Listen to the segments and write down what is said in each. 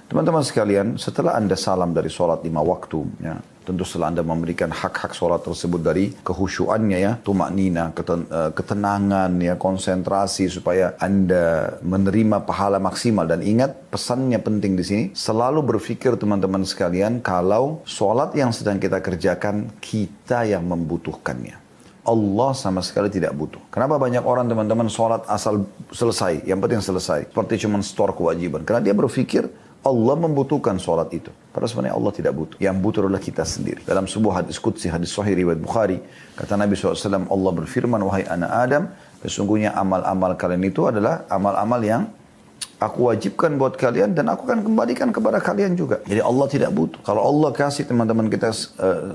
Teman-teman sekalian, setelah Anda salam dari sholat 5 waktu, ya, tentu setelah Anda memberikan hak-hak sholat tersebut dari kehusyuannya, ya, tumaknina, ketenangan, ya, konsentrasi supaya Anda menerima pahala maksimal. Dan ingat, pesannya penting di sini, selalu berpikir teman-teman sekalian, kalau sholat yang sedang kita kerjakan, kita yang membutuhkannya. Allah sama sekali tidak butuh. Kenapa banyak orang teman-teman sholat asal selesai, yang penting selesai. Seperti cuma store kewajiban. Karena dia berpikir Allah membutuhkan sholat itu. Padahal sebenarnya Allah tidak butuh. Yang butuh adalah kita sendiri. Dalam sebuah hadis qudsi, hadis sahih riwayat Bukhari, kata Nabi SAW, Allah berfirman, wahai anak Adam, sesungguhnya amal-amal kalian itu adalah amal-amal yang aku wajibkan buat kalian dan aku akan kembalikan kepada kalian juga. Jadi Allah tidak butuh. Kalau Allah kasih teman-teman kita,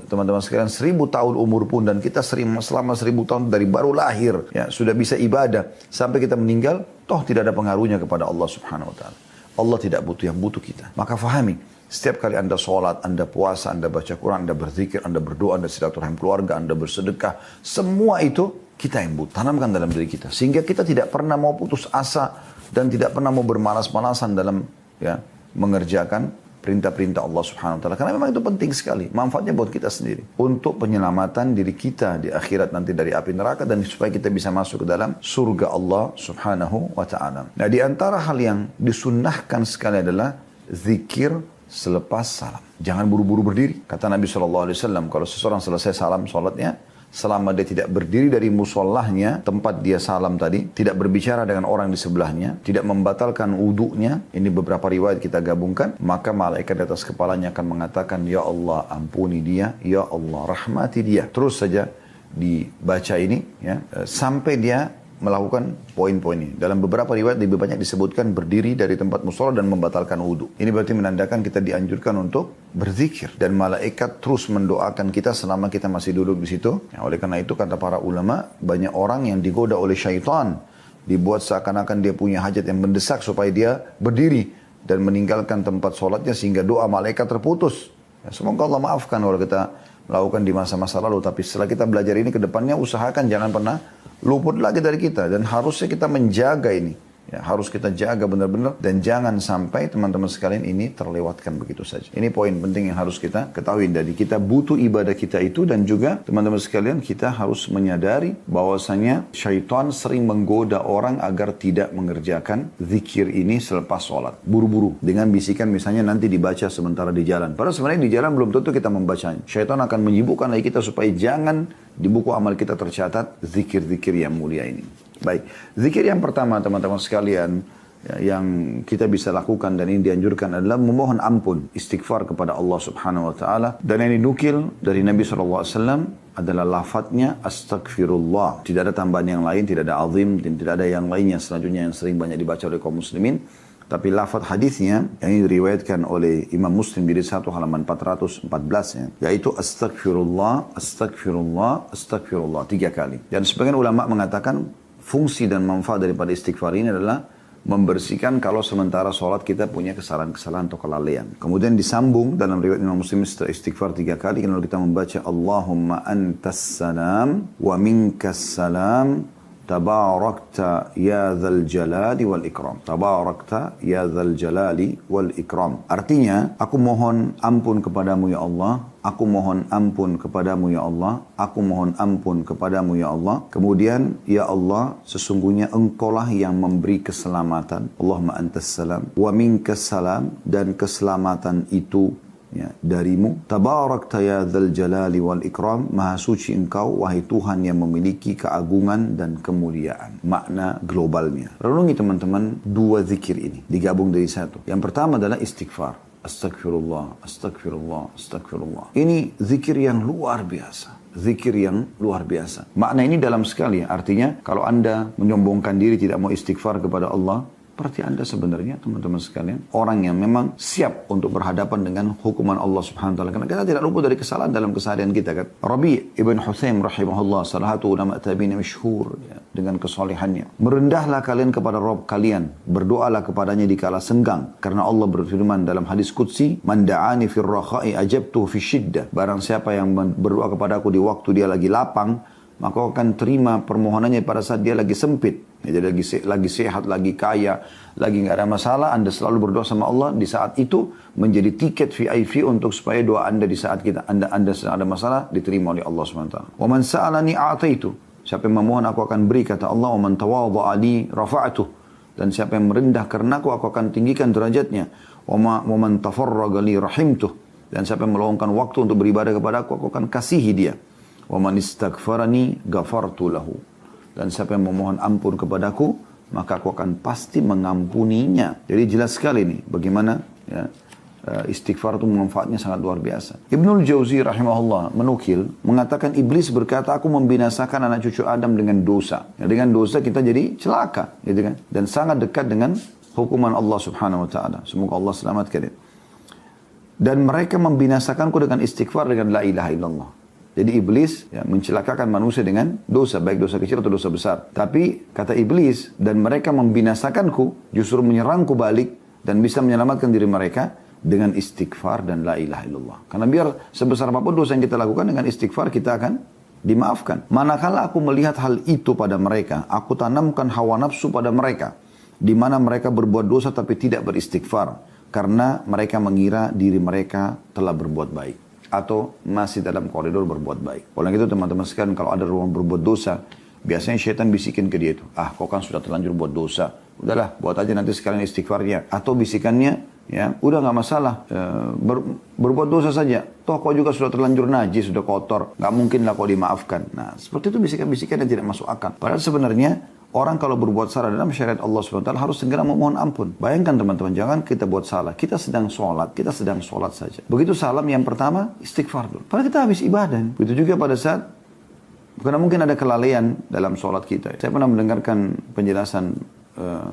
teman-teman sekalian 1000 tahun umur pun dan kita selama 1000 tahun dari baru lahir, ya, sudah bisa ibadah sampai kita meninggal, toh tidak ada pengaruhnya kepada Allah Subhanahu Wa Taala. Allah tidak butuh, yang butuh kita. Maka fahami, setiap kali Anda sholat, Anda puasa, Anda baca Quran, Anda berzikir, Anda berdoa, Anda silaturahim keluarga, Anda bersedekah, semua itu kita yang butuh. Tanamkan dalam diri kita. Sehingga kita tidak pernah mau putus asa dan tidak pernah mau bermalas-malasan dalam, ya, mengerjakan perintah-perintah Allah Subhanahu Wa Taala. Karena memang itu penting sekali. Manfaatnya buat kita sendiri. Untuk penyelamatan diri kita di akhirat nanti dari api neraka dan supaya kita bisa masuk ke dalam surga Allah Subhanahu Wa Taala. Nah, di antara hal yang disunnahkan sekali adalah zikir selepas salam. Jangan buru-buru berdiri. Kata Nabi SAW, kalau seseorang selesai salam sholatnya, selama dia tidak berdiri dari musallahnya, tempat dia salam tadi, tidak berbicara dengan orang di sebelahnya, tidak membatalkan wudhunya, ini beberapa riwayat kita gabungkan, maka malaikat di atas kepalanya akan mengatakan, ya Allah ampuni dia, ya Allah rahmati dia. Terus saja dibaca ini, ya, sampai dia melakukan poin-poin ini. Dalam beberapa riwayat lebih banyak disebutkan berdiri dari tempat musola dan membatalkan wudhu. Ini berarti menandakan kita dianjurkan untuk berzikir. Dan malaikat terus mendoakan kita selama kita masih duduk di situ. Ya, oleh karena itu kata para ulama, banyak orang yang digoda oleh syaitan. Dibuat seakan-akan dia punya hajat yang mendesak supaya dia berdiri dan meninggalkan tempat sholatnya sehingga doa malaikat terputus. Ya, semoga Allah maafkan kalau kita melakukan di masa-masa lalu. Tapi setelah kita belajar ini ke depannya, usahakan jangan pernah luput lagi dari kita. Dan harusnya kita menjaga ini. Ya, harus kita jaga benar-benar. Dan jangan sampai teman-teman sekalian ini terlewatkan begitu saja. Ini poin penting yang harus kita ketahui. Dari kita butuh ibadah kita itu. Dan juga teman-teman sekalian, kita harus menyadari bahwasanya syaitan sering menggoda orang agar tidak mengerjakan zikir ini selepas sholat. Buru-buru. Dengan bisikan misalnya nanti dibaca sementara di jalan. Padahal sebenarnya di jalan belum tentu kita membacanya. Syaitan akan menyibukkan lagi kita supaya jangan di buku amal kita tercatat zikir-zikir yang mulia ini. Baik, zikir yang pertama teman-teman sekalian, ya, yang kita bisa lakukan dan ini dianjurkan adalah memohon ampun, istighfar kepada Allah Subhanahu Wa Taala. Dan yang dinukil dari Nabi SAW adalah lafadznya astagfirullah. Tidak ada tambahan yang lain, tidak ada azim, dan tidak ada yang lainnya selanjutnya yang sering banyak dibaca oleh kaum muslimin. Tapi lafadz hadisnya yang ini diriwayatkan oleh Imam Muslim di 1 halaman 414 ya, yaitu astagfirullah, astagfirullah, astagfirullah 3 kali. Dan sebagian ulama mengatakan fungsi dan manfaat daripada istighfar ini adalah membersihkan kalau sementara sholat kita punya kesalahan-kesalahan atau kelalaian. Kemudian disambung dalam riwayat Imam Muslim istighfar 3 kali. Lalu kita membaca Allahumma antas salam wa minkas salam tabarakta ya dzal jalali wal ikram. Tabarakta ya dzal jalali wal ikram. Artinya, aku mohon ampun kepadamu ya Allah. Aku mohon ampun kepadamu ya Allah. Aku mohon ampun kepadamu ya Allah. Kemudian, ya Allah, sesungguhnya engkaulah yang memberi keselamatan. Allahumma antas salam wa minkas salam, dan keselamatan itu, ya, darimu. Tabarakta ya dzal jalali wal ikram. Maha suci engkau, wahai Tuhan yang memiliki keagungan dan kemuliaan. Makna globalnya. Renungi teman-teman 2 zikir ini. Digabung dari 1. Yang pertama adalah istighfar. Astagfirullah, astagfirullah, astagfirullah. Ini zikir yang luar biasa. Zikir yang luar biasa. Makna ini dalam sekali. Artinya kalau Anda menyombongkan diri tidak mau istighfar kepada Allah, berarti Anda sebenarnya teman-teman sekalian orang yang memang siap untuk berhadapan dengan hukuman Allah Subhanahu Wa Taala. Karena kita tidak luput dari kesalahan dalam keseharian kita kan. Rabi' ibn Hutsaim rahimahullah, salah satu ulama tabi'in masyhur, ya, dengan kesolehannya. Merendahlah kalian kepada Rabb kalian, berdoalah kepadanya di kala senggang, karena Allah berfirman dalam hadis qudsi, man da'ani fir rakha'i ajabtuhu fi syiddah. Barang siapa yang berdoa kepadaku di waktu dia lagi lapang, maka akan terima permohonannya pada saat dia lagi sempit. Ya, jadi lagi sehat, lagi kaya, lagi nggak ada masalah, Anda selalu berdoa sama Allah. Di saat itu menjadi tiket VIP untuk supaya doa Anda di saat Anda sedang ada masalah diterima oleh Allah SWT. Wa man sa'alani a'taitu. Siapa yang memohon aku akan beri, kata Allah. Wa man tawadha'a li rafa'atuh. Dan siapa yang merendah karena aku akan tinggikan derajatnya. Wa man tafarraga li rahimtuh. Dan siapa yang meluangkan waktu untuk beribadah kepada aku akan kasihi dia. Wa man istaghfarani ghafartu lahu. Dan siapa yang memohon ampun kepadaku, maka aku akan pasti mengampuninya. Jadi jelas sekali nih bagaimana ya, istighfar itu manfaatnya sangat luar biasa. Ibnul Jauzi rahimahullah menukil, mengatakan iblis berkata, aku membinasakan anak cucu Adam dengan dosa. Ya, dengan dosa kita jadi celaka, gitu kan? Dan sangat dekat dengan hukuman Allah subhanahu wa ta'ala. Semoga Allah selamatkan. Dan mereka membinasakanku dengan istighfar, dengan la ilaha illallah. Jadi iblis ya, mencelakakan manusia dengan dosa, baik dosa kecil atau dosa besar. Tapi kata iblis, dan mereka membinasakanku, justru menyerangku balik dan bisa menyelamatkan diri mereka dengan istighfar dan la ilaha illallah. Karena biar sebesar apapun dosa yang kita lakukan, dengan istighfar kita akan dimaafkan. Manakala aku melihat hal itu pada mereka, aku tanamkan hawa nafsu pada mereka, di mana mereka berbuat dosa tapi tidak beristighfar, karena mereka mengira diri mereka telah berbuat baik atau masih dalam koridor berbuat baik. Oleh itu teman-teman sekalian, kalau ada orang berbuat dosa, biasanya syaitan bisikin ke dia itu, kau kan sudah terlanjur buat dosa, udahlah buat aja nanti sekalian istighfarnya. Atau bisikannya, ya udah nggak masalah, berbuat dosa saja, toh kau juga sudah terlanjur najis, sudah kotor, nggak mungkin lah kau dimaafkan. Nah seperti itu bisikan-bisikan yang tidak masuk akal. Padahal sebenarnya orang kalau berbuat salah dalam syariat Allah SWT harus segera memohon ampun. Bayangkan teman-teman, jangan kita buat salah. Kita sedang sholat saja. Begitu salam yang pertama, istighfar dulu. Padahal kita habis ibadah. Begitu juga pada saat, karena mungkin ada kelalaian dalam sholat kita. Saya pernah mendengarkan penjelasan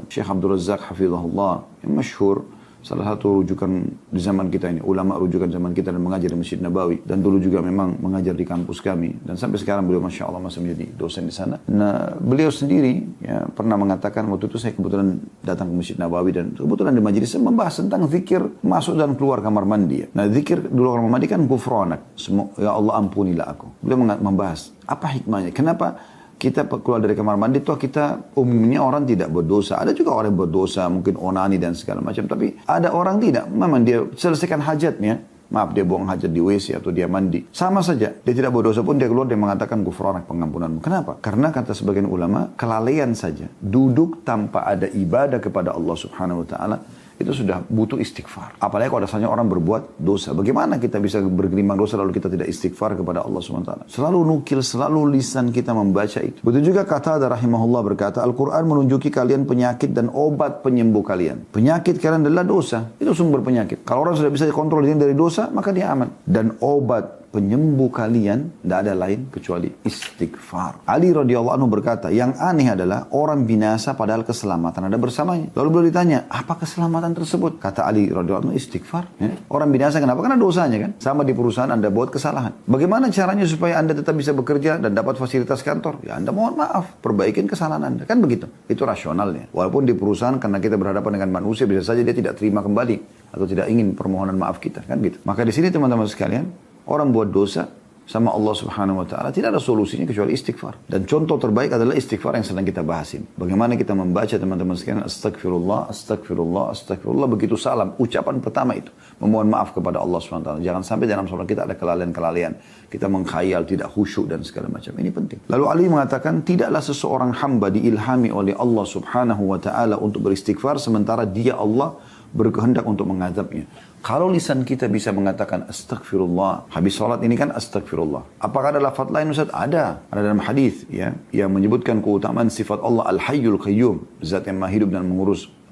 Syekh Abdul Razak Hafizahullah, yang masyhur, salah satu rujukan di zaman kita ini, ulama rujukan zaman kita dan mengajar di Masjid Nabawi, dan dulu juga memang mengajar di kampus kami, dan sampai sekarang beliau Masya Allah masih menjadi dosen di sana. Nah beliau sendiri ya, pernah mengatakan, waktu itu saya kebetulan datang ke Masjid Nabawi dan kebetulan di majelis membahas tentang zikir masuk dan keluar kamar mandi. Nah zikir dulu kamar mandi kan gufranak, ya Allah ampunilah aku. Beliau membahas apa hikmahnya, kenapa kita keluar dari kamar mandi, toh kita umumnya orang tidak berdosa. Ada juga orang yang berdosa, mungkin onani dan segala macam. Tapi ada orang tidak, memang dia selesaikan hajatnya. Maaf, dia buang hajat di WC atau dia mandi. Sama saja, dia tidak berdosa pun dia keluar, dia mengatakan gufranak, pengampunanmu. Kenapa? Karena kata sebagian ulama, kelalaian saja. Duduk tanpa ada ibadah kepada Allah subhanahu wa ta'ala, itu sudah butuh istighfar. Apalagi kalau dasarnya orang berbuat dosa. Bagaimana kita bisa bergelimang dosa lalu kita tidak istighfar kepada Allah SWT? Selalu nukil, selalu lisan kita membaca itu. Begitu juga kata rahimahullah berkata, Al-Quran menunjuki kalian penyakit dan obat penyembuh kalian. Penyakit kalian adalah dosa. Itu sumber penyakit. Kalau orang sudah bisa dikontrol dari dosa, maka dia aman. Dan obat penyembuh kalian tidak ada lain kecuali istighfar. Ali radhiyallahu anhu berkata, yang aneh adalah orang binasa padahal keselamatan ada bersamanya. Lalu beliau ditanya, apa keselamatan tersebut? Kata Ali radhiyallahu anhu, istighfar. Ya. Orang binasa kenapa? Karena dosanya kan. Sama di perusahaan Anda buat kesalahan. Bagaimana caranya supaya Anda tetap bisa bekerja dan dapat fasilitas kantor? Ya Anda mohon maaf, perbaikin kesalahan Anda. Kan begitu. Itu rasionalnya. Walaupun di perusahaan karena kita berhadapan dengan manusia, bisa saja dia tidak terima kembali atau tidak ingin permohonan maaf kita. Kan gitu. Maka di sini teman-teman sekalian, orang buat dosa sama Allah subhanahu wa ta'ala tidak ada solusinya kecuali istighfar. Dan contoh terbaik adalah istighfar yang sedang kita bahasin. Bagaimana kita membaca teman-teman sekalian, astagfirullah, astagfirullah, astagfirullah. Begitu salam, ucapan pertama itu. Memohon maaf kepada Allah subhanahu wa ta'ala. Jangan sampai dalam sholat kita ada kelalaian-kelalaian. Kita mengkhayal, tidak khusyuk dan segala macam. Ini penting. Lalu Ali mengatakan, tidaklah seseorang hamba diilhami oleh Allah subhanahu wa ta'ala untuk beristighfar sementara dia Allah berkehendak untuk mengadabnya. Kalau lisan kita bisa mengatakan astagfirullah, habis sholat ini kan astagfirullah. Apakah ada lafaz lain Ustaz? Ada dalam hadis ya, yang menyebutkan keutamaan sifat Allah Al-Hayyul Qayyum, zat yang maha hidup dan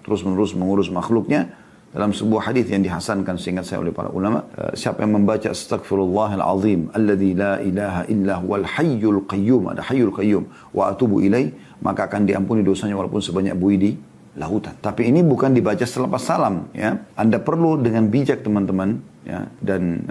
terus-menerus mengurus makhluknya. Dalam sebuah hadis yang dihasankan seingat saya oleh para ulama, siapa yang membaca astagfirullahal azim alladzi la ilaha illa huwal hayyul qayyum, ada hayyul qayyum, wa atubu ilaih, maka akan diampuni dosanya walaupun sebanyak buih di lautan. Tapi ini bukan dibaca selepas salam ya. Anda perlu dengan bijak teman-teman ya, dan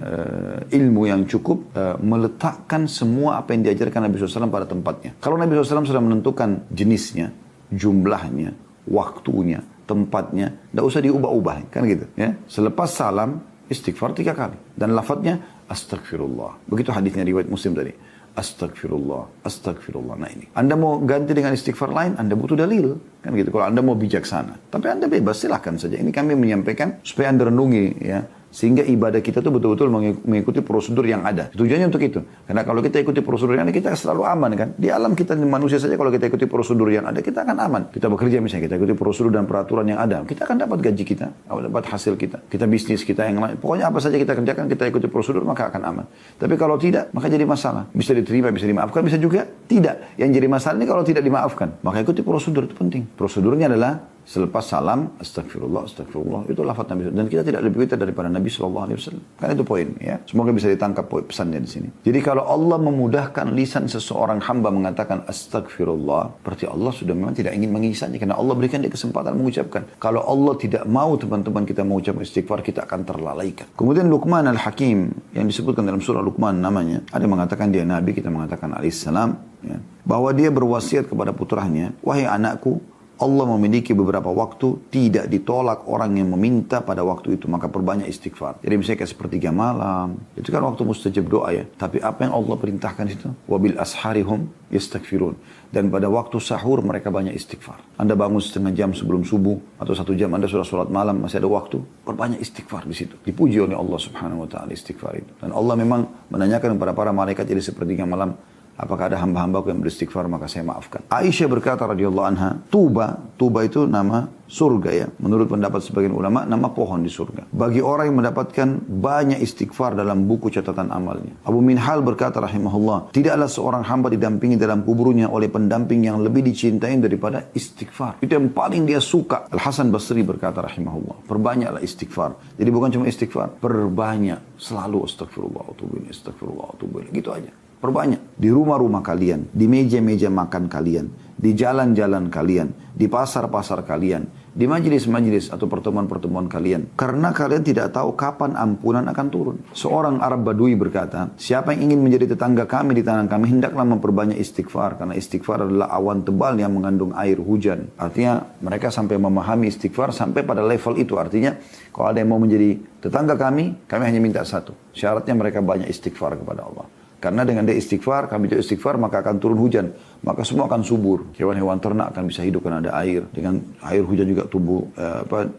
ilmu yang cukup meletakkan semua apa yang diajarkan Nabi SAW pada tempatnya. Kalau Nabi SAW sudah menentukan jenisnya, jumlahnya, waktunya, tempatnya, tidak usah diubah-ubah kan gitu ya. Selepas salam istighfar 3 kali dan lafadznya astagfirullah. Begitu hadisnya riwayat Muslim tadi. Astagfirullah, astagfirullah. Nah ini. Anda mau ganti dengan istighfar lain, Anda butuh dalil. Kan gitu. Kalau Anda mau bijaksana. Tapi Anda bebas, silahkan saja. Ini kami menyampaikan supaya Anda renungi ya. Sehingga ibadah kita itu betul-betul mengikuti prosedur yang ada. Tujuannya untuk itu. Karena kalau kita ikuti prosedur yang ada, kita selalu aman kan. Di alam kita manusia saja kalau kita ikuti prosedur yang ada, kita akan aman. Kita bekerja misalnya, kita ikuti prosedur dan peraturan yang ada. Kita akan dapat gaji kita, dapat hasil kita. Kita bisnis kita yang lain. Pokoknya apa saja kita kerjakan, kita ikuti prosedur, maka akan aman. Tapi kalau tidak, maka jadi masalah. Bisa diterima, bisa dimaafkan, bisa juga tidak. Yang jadi masalah ini kalau tidak dimaafkan. Maka ikuti prosedur, itu penting. Prosedurnya adalah selepas salam, astagfirullah, astagfirullah. Itu lafaz Nabi. Dan kita tidak lebih pintar daripada Nabi SAW. Kan itu poin ya. Semoga bisa ditangkap pesannya di sini. Jadi kalau Allah memudahkan lisan seseorang hamba mengatakan astagfirullah, berarti Allah sudah memang tidak ingin mengisahnya. Karena Allah berikan dia kesempatan mengucapkan. Kalau Allah tidak mau teman-teman kita mengucapkan istighfar, kita akan terlalaikan. Kemudian Luqman Al-Hakim yang disebutkan dalam surah Luqman namanya. Ada yang mengatakan dia Nabi, kita mengatakan alaihissalam. Ya, bahwa dia berwasiat kepada putranya, wahai anakku, Allah memiliki beberapa waktu tidak ditolak orang yang meminta pada waktu itu, maka perbanyak istighfar. Jadi misalnya kayak sepertiga malam, itu kan waktu mustajab doa ya. Tapi apa yang Allah perintahkan itu? Wabil asharihum yastaghfirun. Dan pada waktu sahur mereka banyak istighfar. Anda bangun setengah jam sebelum subuh atau 1 jam Anda sudah sholat malam, masih ada waktu, perbanyak istighfar di situ. Dipuji oleh Allah Subhanahu wa taala istighfar itu. Dan Allah memang menanyakan kepada para malaikat jadi sepertiga malam, apakah ada hamba-hambaku yang beristighfar, maka saya maafkan. Aisyah berkata radhiyallahu anha, Tuba itu nama surga ya. Menurut pendapat sebagian ulama, nama pohon di surga. Bagi orang yang mendapatkan banyak istighfar dalam buku catatan amalnya. Abu Minhal berkata rahimahullah, tidaklah seorang hamba didampingi dalam kuburnya oleh pendamping yang lebih dicintai daripada istighfar. Itu yang paling dia suka. Al-Hasan Basri berkata rahimahullah, perbanyaklah istighfar. Jadi bukan cuma istighfar, perbanyak. Selalu astagfirullah, astagfirullah, gitu aja. Perbanyak. Di rumah-rumah kalian, di meja-meja makan kalian, di jalan-jalan kalian, di pasar-pasar kalian, di majelis-majelis atau pertemuan-pertemuan kalian. Karena kalian tidak tahu kapan ampunan akan turun. Seorang Arab Badui berkata, siapa yang ingin menjadi tetangga kami di tanah kami, hendaklah memperbanyak istighfar. Karena istighfar adalah awan tebal yang mengandung air hujan. Artinya mereka sampai memahami istighfar sampai pada level itu. Artinya kalau ada yang mau menjadi tetangga kami hanya minta satu. Syaratnya mereka banyak istighfar kepada Allah. Karena dengan dia istighfar, kami juga istighfar, maka akan turun hujan. Maka semua akan subur. Hewan-hewan ternak akan bisa hidup karena ada air. Dengan air hujan juga tumbuh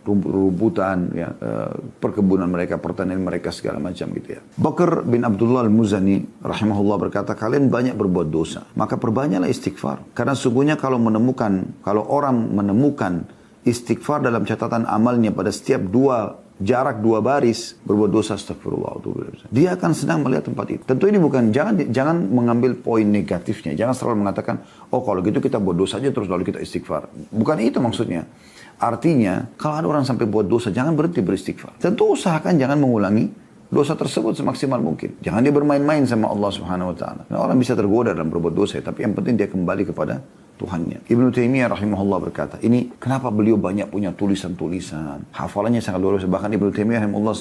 rumputan, ya, perkebunan mereka, pertanian mereka, segala macam gitu ya. Bakr bin Abdullah Al-Muzani rahimahullah berkata, kalian banyak berbuat dosa. Maka perbanyaklah istighfar. Karena sungguhnya kalau orang menemukan istighfar dalam catatan amalnya pada setiap jarak 2 baris berbuat dosa, astagfirullah. Dia akan senang melihat tempat itu. Tentu ini bukan, jangan mengambil poin negatifnya. Jangan selalu mengatakan, oh kalau gitu kita buat dosa aja terus lalu kita istighfar. Bukan itu maksudnya. Artinya, kalau ada orang sampai buat dosa, jangan berhenti beristighfar. Tentu usahakan jangan mengulangi dosa tersebut semaksimal mungkin. Jangan dia bermain-main sama Allah Subhanahu wa taala. Nah, orang bisa tergoda dalam berbuat dosa, tapi yang penting dia kembali kepada Tuhannya. Ibnu Taimiyah rahimahullah berkata, ini kenapa beliau banyak punya tulisan-tulisan, hafalannya sangat luar biasa. Bahkan Ibnu Taimiyah rahimahullah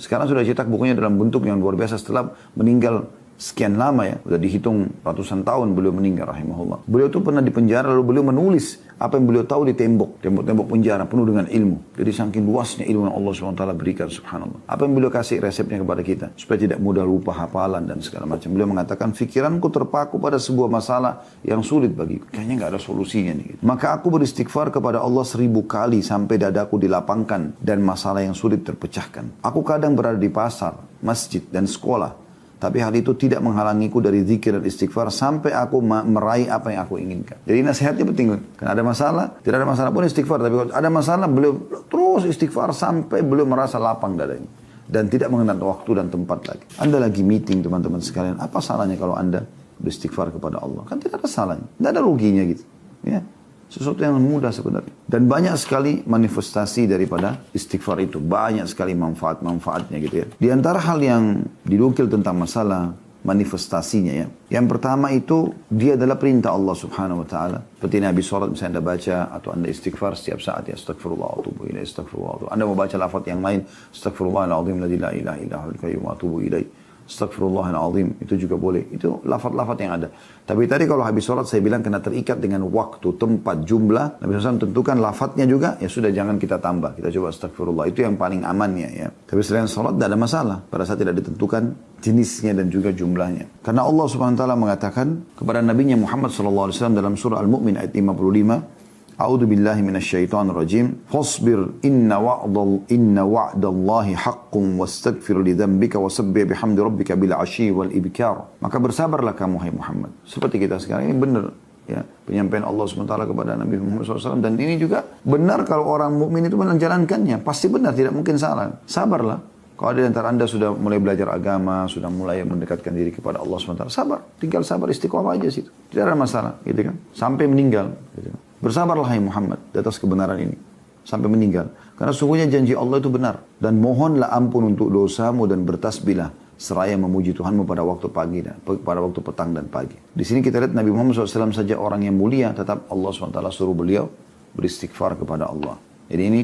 sekarang sudah cetak bukunya dalam bentuk yang luar biasa setelah meninggal sekian lama ya, sudah dihitung ratusan tahun beliau meninggal rahimahullah. Beliau itu pernah di penjara lalu beliau menulis apa yang beliau tahu di tembok penjara penuh dengan ilmu. Jadi saking luasnya ilmu yang Allah SWT berikan, subhanallah. Apa yang beliau kasih resepnya kepada kita supaya tidak mudah lupa hafalan dan segala macam. Beliau mengatakan, fikiranku terpaku pada sebuah masalah yang sulit bagiku. Kayaknya nggak ada solusinya nih. Maka aku beristighfar kepada Allah 1000 kali sampai dadaku dilapangkan dan masalah yang sulit terpecahkan. Aku kadang berada di pasar, masjid dan sekolah. Tapi hal itu tidak menghalangiku dari zikir dan istighfar sampai aku meraih apa yang aku inginkan. Jadi nasihatnya penting. Karena ada masalah, tidak ada masalah pun istighfar. Tapi kalau ada masalah, beliau terus istighfar sampai beliau merasa lapang dadanya. Dan tidak mengenal waktu dan tempat lagi. Anda lagi meeting teman-teman sekalian. Apa salahnya kalau Anda beristighfar kepada Allah? Kan tidak ada salahnya. Tidak ada ruginya gitu. Ya. Sesuatu yang mudah sebenarnya. Dan banyak sekali manifestasi daripada istighfar itu. Banyak sekali manfaat-manfaatnya gitu ya. Di antara hal yang dinukil tentang masalah manifestasinya ya. Yang pertama itu, dia adalah perintah Allah Subhanahu wa taala. Seperti Nabi sholat misalnya Anda baca atau Anda istighfar setiap saat ya, astagfirullah wa atubu ilaih, astagfirullah. Anda mau baca lafaz yang lain, astagfirullahaladzim la ilaha illa huwal qayyum wa atubu ilaih. Astagfirullahaladzim, itu juga boleh. Itu lafaz-lafaz yang ada. Tapi tadi kalau habis sholat saya bilang kena terikat dengan waktu, tempat, jumlah. Nabi SAW tentukan lafaznya juga, ya sudah jangan kita tambah. Kita coba astagfirullah, itu yang paling amannya ya. Tapi selain sholat tidak ada masalah. Pada saat tidak ditentukan jenisnya dan juga jumlahnya. Karena Allah SWT mengatakan kepada Nabi Muhammad SAW dalam surah Al-Mu'min ayat 55, A'udzu billahi minasyaitonir rajim. Fasbir inna wa'dallahi haqqun wastaghfir li dzambika wasabbih bihamdi rabbika bil 'ashyi wal ibkar. Maka bersabarlah kamu hai Muhammad. Seperti kita sekarang ini benar ya, penyampaian Allah SWT kepada Nabi Muhammad SAW, dan ini juga benar kalau orang mukmin itu menjalankannya, pasti benar, tidak mungkin salah. Sabarlah. Kalau ada di antara anda sudah mulai belajar agama, sudah mulai mendekatkan diri kepada Allah SWT, sabar, tinggal sabar, istiqomah aja situ. Tidak ada masalah, gitu kan? Sampai meninggal, gitu kan? Bersabarlah hai Muhammad di atas kebenaran ini sampai meninggal. Karena sungguhnya janji Allah itu benar. Dan mohonlah ampun untuk dosamu dan bertasbihlah seraya memuji Tuhanmu pada waktu pagi dan pada waktu petang dan pagi. Di sini kita lihat Nabi Muhammad SAW saja orang yang mulia, tetap Allah SWT suruh beliau beristighfar kepada Allah. Jadi ini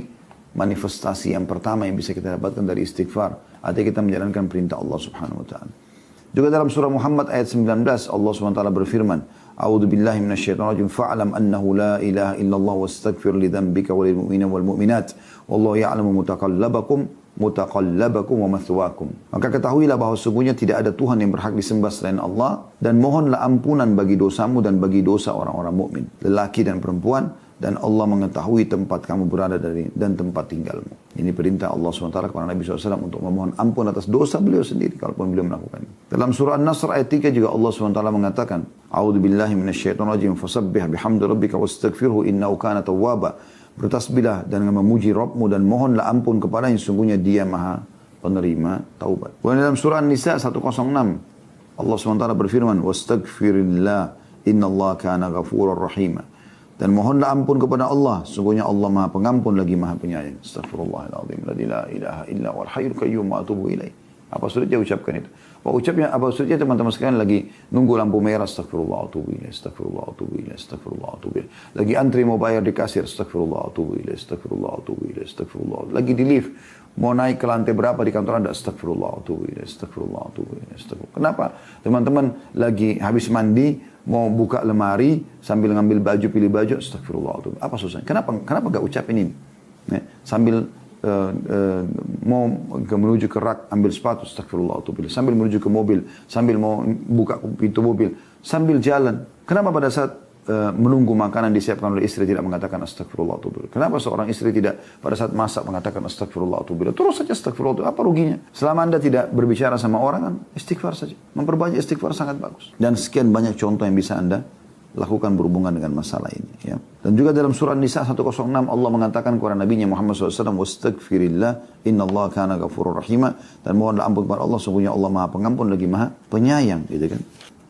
manifestasi yang pertama yang bisa kita dapatkan dari istighfar. Artinya kita menjalankan perintah Allah Subhanahu Wa Taala. Juga dalam surah Muhammad ayat 19 Allah SWT berfirman, A'udzu billahi minasyaitonir rajim, fa'lam annahu la ilaha illallah wastaghfir li dzambika walil mu'minina wal mu'minat wallahu ya'lamu mutaqallabakum wa mathwaakum. Maka ketahuilah bahwa sesungguhnya tidak ada Tuhan yang berhak disembah selain Allah, dan mohonlah ampunan bagi dosamu dan bagi dosa orang-orang mukmin, lelaki dan perempuan, dan Allah mengetahui tempat kamu berada dan tempat tinggalmu. Ini perintah Allah SWT kepada Nabi SAW untuk memohon ampun atas dosa beliau sendiri kalaupun beliau melakukannya. Dalam surah An-Nasr ayat 3 juga Allah SWT mengatakan, A'udzu billahi minasyaitonir rajim, fasabbih bihamdi rabbika wastaghfirhu innahu kana tawwaba. Bertasbihlah dan memuji Rabbmu dan mohonlah ampun kepada yang sungguhnya Dia Maha penerima taubat. Kemudian dalam surah An-Nisa 106 Allah SWT berfirman, wastaghfirillah innallaha kana ghafurur rahim. Dan mohonlah ampun kepada Allah, sungguhnya Allah Maha Pengampun lagi Maha Penyayang. Astaghfirullahaladzim, la ilaha illa wal hayyul qayyum wa atubu ilaih. Apa sulitnya ucapkan itu? Apa sulitnya teman-teman sekalian lagi nunggu lampu merah, astagfirullah atubu ilaih, astagfirullah atubu ilaih, astagfirullah atubu ilaih. Lagi antri mau bayar di kasir, astagfirullah atubu ilaih, astagfirullah atubu ilaih, astagfirullah. Lagi di lift, mau naik ke lantai berapa di kantor anda, astagfirullah atubu ilaih, astagfirullah atubu ilaih, astagfirullah. Kenapa? Teman-teman lagi habis mandi, mau buka lemari sambil ngambil baju, pilih baju, astagfirullah. Apa susahnya? Kenapa gak ucapin ini? Sambil mau menuju ke rak, ambil sepatu, astagfirullah. Sambil menuju ke mobil, sambil mau buka pintu mobil, sambil jalan. Kenapa pada saat menunggu makanan disiapkan oleh istri tidak mengatakan astagfirullah? Kenapa seorang istri tidak pada saat masak mengatakan astagfirullah? Terus saja astagfirullah. Apa ruginya? Selama anda tidak berbicara sama orang, kan istighfar saja. Memperbanyak istighfar sangat bagus. Dan sekian banyak contoh yang bisa anda lakukan berhubungan dengan masalah ini. Ya. Dan juga dalam surah Nisa 106 Allah mengatakan kepada Nabi Muhammad SAW, wastaghfirillah innallaha kana ghafurur rahima, dan mohonlah ampun kepada Allah, sungguhnya Allah Maha Pengampun lagi Maha Penyayang, gitu kan.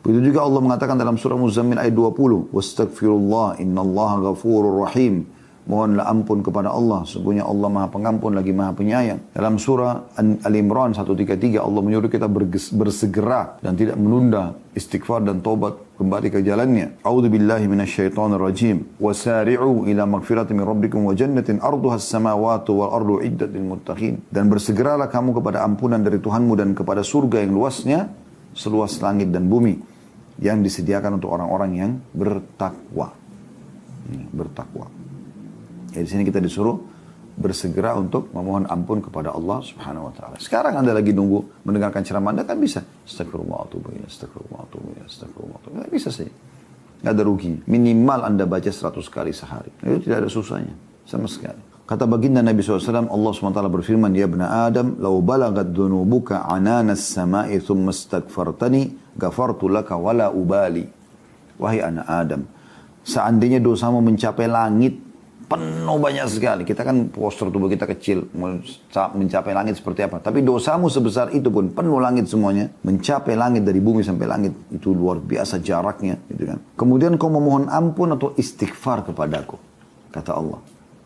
Begitu juga Allah mengatakan dalam surah Muzammil ayat 20, wastaghfirullah innallaha ghafurur rahim. Mohonlah ampun kepada Allah, sungguhnya Allah Maha Pengampun lagi Maha Penyayang. Dalam surah Al-Imran 133 Allah menyuruh kita bersegera dan tidak menunda istighfar dan taubat kembali ke jalannya. A'udzu billahi minasyaitonir rajim. Wasari'u ila magfiratin min rabbikum wa jannatin arduha as-samawati wal ardu iddat lil muttaqin. Dan bersegeralah kamu kepada ampunan dari Tuhanmu dan kepada surga yang luasnya seluas langit dan bumi, yang disediakan untuk orang-orang yang bertakwa. Bertakwa. Ya, di sini kita disuruh bersegera untuk memohon ampun kepada Allah Subhanahu wa taala. Sekarang Anda lagi nunggu mendengarkan ceramah, Anda kan bisa astagfirullah atubu ilaih, astagfirullah atubu ilaih, astagfirullah atubu ilaih. Bisa saja. Enggak ada rugi. Minimal Anda baca 100 kali sehari. Itu tidak ada susahnya sama sekali. Kata baginda Nabi SAW, Allah SWT berfirman, Ya bna Adam, lau balagat dhunubuka ananas sama'i thumma astaghfartani, ghafartu laka wala ubali. Wahai anak Adam, seandainya dosamu mencapai langit, penuh banyak sekali. Kita kan postur tubuh kita kecil, mencapai langit seperti apa. Tapi dosamu sebesar itu pun, penuh langit semuanya. Mencapai langit dari bumi sampai langit, itu luar biasa jaraknya. Gitu kan. Kemudian kau memohon ampun atau istighfar kepadaku. Kata Allah.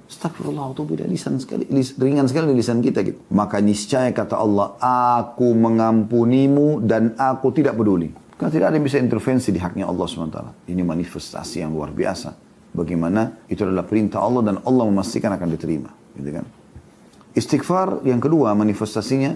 Astagfirullah, itu beda ringan sekali di lisan kita. Gitu. Maka niscaya kata Allah, aku mengampunimu dan aku tidak peduli. Karena tidak ada yang bisa intervensi di haknya Allah SWT. Ini manifestasi yang luar biasa. Bagaimana itu adalah perintah Allah dan Allah memastikan akan diterima, gitu kan? Istighfar yang kedua manifestasinya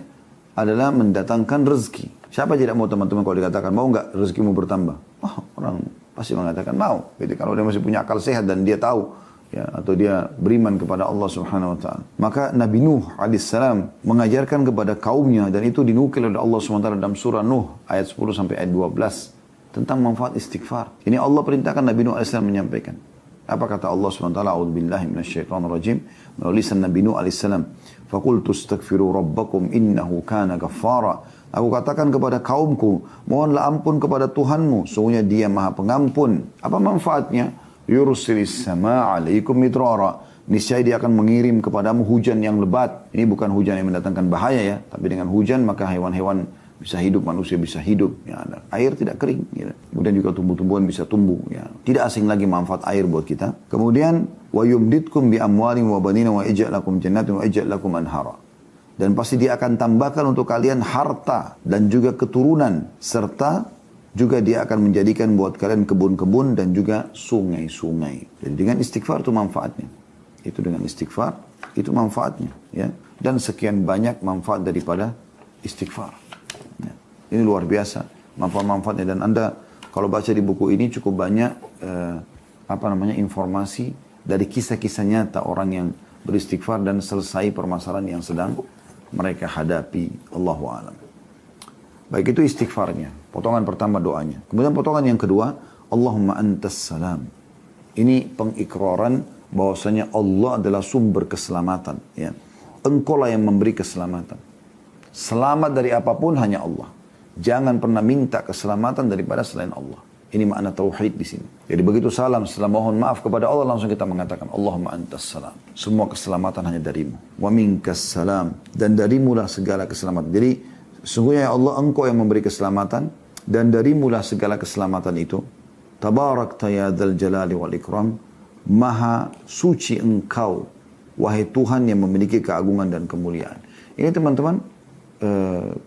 adalah mendatangkan rezeki. Siapa tidak mau teman-teman kalau dikatakan mau nggak rezekimu bertambah? Oh, orang pasti mengatakan mau. Jadi kalau dia masih punya akal sehat dan dia tahu ya, atau dia beriman kepada Allah Subhanahu wa taala. Maka Nabi Nuh alaihissalam mengajarkan kepada kaumnya dan itu dinukil oleh Allah Subhanahu wa taala dalam surah Nuh ayat 10 sampai ayat 12 tentang manfaat istighfar. Ini Allah perintahkan Nabi Nuh alaihissalam menyampaikan. Apa kata Allah Subhanahu wa taala? A'udzubillahi minasyaitonirrajim. Melalui lisan Nabi Nuh alaihissalam, "Faqultu astaghfiru rabbakum innahu kana ghaffara." Aku katakan kepada kaumku, mohonlah ampun kepada Tuhanmu, sungguhnya Dia Maha Pengampun. Apa manfaatnya? Yursilis sama alaikum midrara. Niscaya Dia akan mengirim kepadamu hujan yang lebat. Ini bukan hujan yang mendatangkan bahaya ya, tapi dengan hujan maka hewan-hewan bisa hidup, manusia bisa hidup. Ya, air tidak kering. Ya. Kemudian juga tumbuh-tumbuhan bisa tumbuh. Ya. Tidak asing lagi manfaat air buat kita. Kemudian wa yumditkum bi amwalin wa banina wa ij'al lakum jannatin wa ij'al lakum anhara. Dan pasti Dia akan tambahkan untuk kalian harta dan juga keturunan serta juga Dia akan menjadikan buat kalian kebun-kebun dan juga sungai-sungai. Jadi dengan istighfar itu manfaatnya. Itu dengan istighfar itu manfaatnya. Ya. Dan sekian banyak manfaat daripada istighfar. Ya. Ini luar biasa manfaat-manfaatnya. Dan Anda kalau baca di buku ini cukup banyak informasi dari kisah-kisah nyata orang yang beristighfar dan selesai permasalahan yang sedang mereka hadapi. Allahu a'lam. Baik, itu istighfarnya. Potongan pertama doanya. Kemudian potongan yang kedua, Allahumma antas salam. Ini pengikraran bahwasanya Allah adalah sumber keselamatan. Ya. Engkaulah yang memberi keselamatan. Selamat dari apapun hanya Allah. Jangan pernah minta keselamatan daripada selain Allah. Ini makna tauhid di sini. Jadi begitu salam, setelah mohon maaf kepada Allah, langsung kita mengatakan, Allahumma antas salam. Semua keselamatan hanya darimu. Wa minkas salam. Dan darimulah segala keselamatan. Jadi, sesungguhnya ya Allah, engkau yang memberi keselamatan. Dan darimulah segala keselamatan itu. Tabarakta ya dzal jalali wal ikram. Maha suci engkau, wahai Tuhan yang memiliki keagungan dan kemuliaan. Ini teman-teman,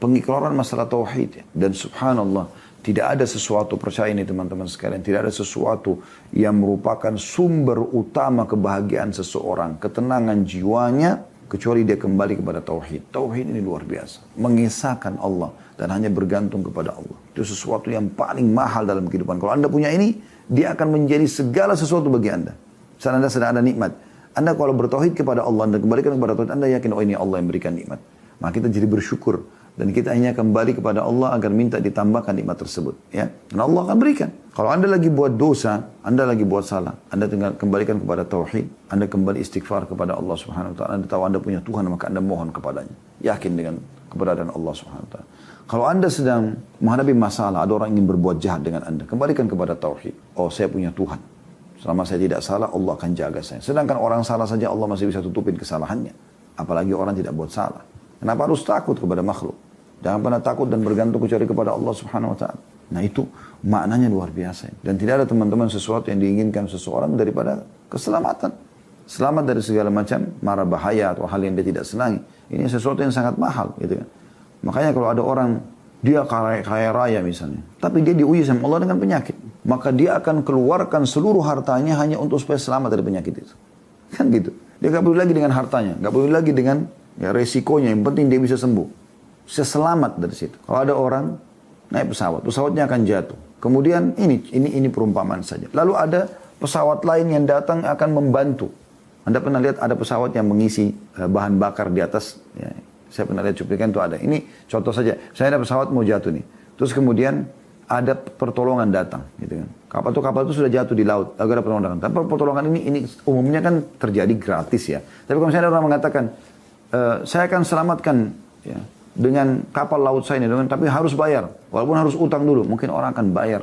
pengikraran masalah tauhid. Ya. Dan subhanallah, tidak ada sesuatu, percaya ini teman-teman sekalian, tidak ada sesuatu yang merupakan sumber utama kebahagiaan seseorang, ketenangan jiwanya, kecuali dia kembali kepada tauhid. Tauhid ini luar biasa. Mengesahkan Allah dan hanya bergantung kepada Allah. Itu sesuatu yang paling mahal dalam kehidupan. Kalau Anda punya ini, dia akan menjadi segala sesuatu bagi Anda. Saat Anda sedang ada nikmat. Anda kalau bertauhid kepada Allah, Anda kembalikan kepada tauhid, Anda yakin, oh ini Allah yang berikan nikmat. Maka kita jadi bersyukur. Dan kita hanya kembali kepada Allah agar minta ditambahkan nikmat tersebut. Ya. Dan Allah akan berikan. Kalau Anda lagi buat dosa, Anda lagi buat salah, Anda tinggal kembalikan kepada tauhid, Anda kembali istighfar kepada Allah Subhanahu wa taala. Anda tahu Anda punya Tuhan, maka Anda mohon kepadanya. Yakin dengan keberadaan Allah Subhanahu wa taala. Kalau Anda sedang menghadapi masalah, ada orang ingin berbuat jahat dengan Anda, kembalikan kepada tauhid. Oh, saya punya Tuhan. Selama saya tidak salah, Allah akan jaga saya. Sedangkan orang salah saja Allah masih bisa tutupin kesalahannya. Apalagi orang tidak buat salah. Kenapa harus takut kepada makhluk? Jangan pernah takut dan bergantung kecuali kepada Allah Subhanahu wa taala. Nah, itu maknanya luar biasa. Dan tidak ada teman-teman sesuatu yang diinginkan seseorang daripada keselamatan. Selamat dari segala macam mara bahaya atau hal yang dia tidak senangi. Ini sesuatu yang sangat mahal gitu kan. Makanya kalau ada orang dia kaya raya misalnya, tapi dia diuji sama Allah dengan penyakit, maka dia akan keluarkan seluruh hartanya hanya untuk supaya selamat dari penyakit itu. Kan gitu. Dia nggak peduli lagi dengan hartanya, nggak peduli lagi dengan ya resikonya, yang penting dia bisa sembuh. Bisa selamat dari situ. Kalau ada orang naik pesawat, pesawatnya akan jatuh. Kemudian ini perumpamaan saja. Lalu ada pesawat lain yang datang akan membantu. Anda pernah lihat ada pesawat yang mengisi bahan bakar di atas? Ya, saya pernah lihat cuplikan itu ada. Ini contoh saja. Saya ada pesawat mau jatuh nih. Terus kemudian ada pertolongan datang, gitu kan. Kapal itu sudah jatuh di laut, lalu ada pertolongan datang. Tapi pertolongan ini umumnya kan terjadi gratis ya. Tapi kalau misalnya ada orang mengatakan, saya akan selamatkan ya, dengan kapal laut saya ini, tapi harus bayar. Walaupun harus utang dulu, mungkin orang akan bayar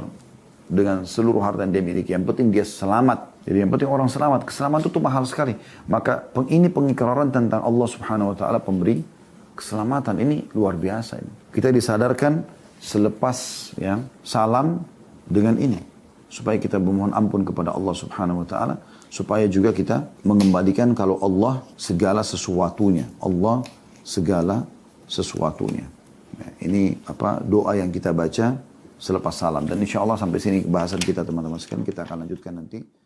dengan seluruh harta yang dia miliki. Yang penting dia selamat. Jadi yang penting orang selamat. Keselamatan itu mahal sekali. Maka ini pengikraran tentang Allah Subhanahu wa taala pemberi keselamatan. Ini luar biasa ini. Kita disadarkan selepas ya, salam dengan ini. Supaya kita memohon ampun kepada Allah Subhanahu wa taala, supaya juga kita mengembalikan kalau Allah segala sesuatunya. Allah segala sesuatunya. Ya, ini doa yang kita baca selepas salam. Dan insya Allah sampai sini bahasan kita teman-teman sekalian. Kita akan lanjutkan nanti.